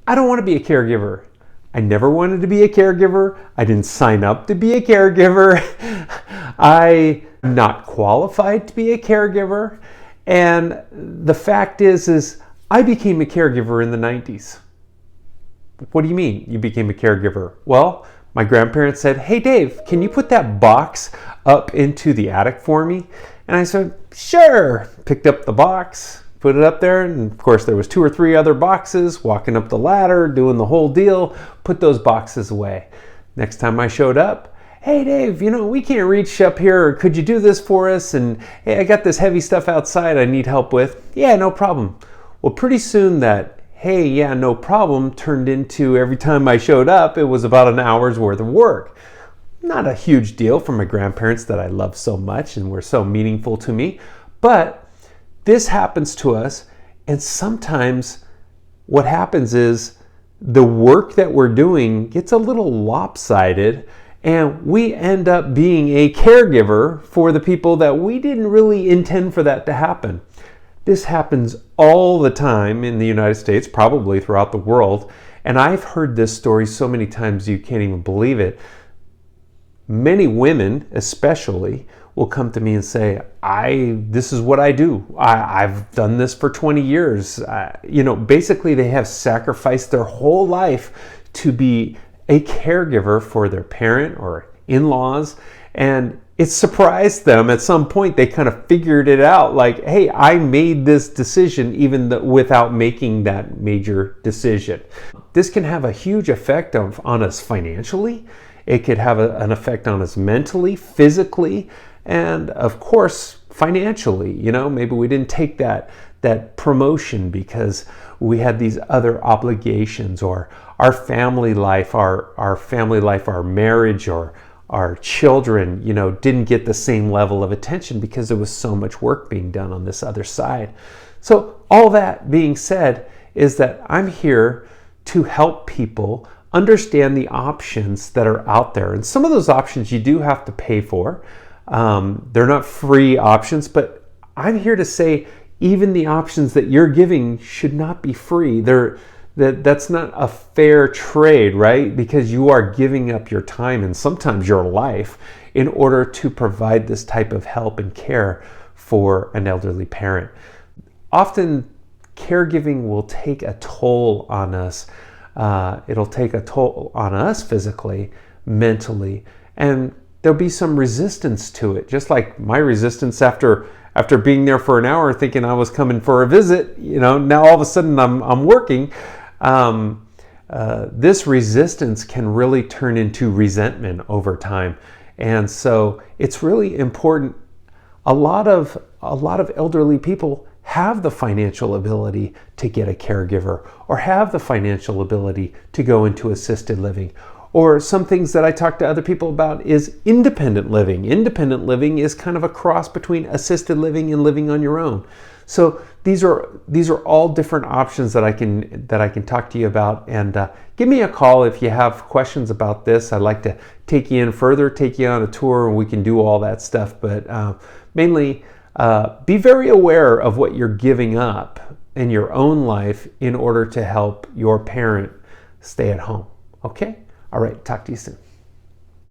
I don't want to be a caregiver. I never wanted to be a caregiver. I didn't sign up to be a caregiver. I'm not qualified to be a caregiver. And the fact is I became a caregiver in the 90s. What do you mean you became a caregiver? Well, my grandparents said, hey Dave, can you put that box up into the attic for me? And I said, sure. Picked up the box, put it up there, and of course there was 2 or 3 other boxes, walking up the ladder, doing the whole deal, put those boxes away. Next time I showed up, hey Dave, we can't reach up here, or could you do this for us? And hey, I got this heavy stuff outside I need help with. Yeah, no problem. Well, pretty soon that, hey, yeah, no problem, turned into every time I showed up, it was about an hour's worth of work. Not a huge deal for my grandparents that I love so much and were so meaningful to me, but this happens to us, and sometimes what happens is the work that we're doing gets a little lopsided, and we end up being a caregiver for the people that we didn't really intend for that to happen. This happens all the time in the United States, probably throughout the world, and I've heard this story so many times you can't even believe it. Many women, especially, will come to me and say, this is what I do. I've done this for 20 years. Basically they have sacrificed their whole life to be a caregiver for their parent or in-laws. And it surprised them at some point. They kind of figured it out, like, hey, I made this decision even without making that major decision. This can have a huge effect on us financially. It could have an effect on us mentally, physically, and of course, financially. Maybe we didn't take that promotion because we had these other obligations, or our family life, our marriage, or our children, didn't get the same level of attention because there was so much work being done on this other side. So all that being said is that I'm here to help people understand the options that are out there. And some of those options you do have to pay for. They're not free options, but I'm here to say even the options that you're giving should not be free. That's not a fair trade, right? Because you are giving up your time and sometimes your life in order to provide this type of help and care for an elderly parent. Often caregiving will take a toll on us. It'll take a toll on us physically, mentally, and there'll be some resistance to it. Just like my resistance after being there for an hour thinking I was coming for a visit, now all of a sudden I'm working. This resistance can really turn into resentment over time. And so it's really important. A lot of elderly people have the financial ability to get a caregiver, or have the financial ability to go into assisted living. Or some things that I talk to other people about is independent living. Independent living is kind of a cross between assisted living and living on your own. So these are all different options that I can talk to you about. And give me a call if you have questions about this. I'd like to take you in further, take you on a tour, and we can do all that stuff. But mainly, be very aware of what you're giving up in your own life in order to help your parent stay at home. Okay? All right, talk to you soon.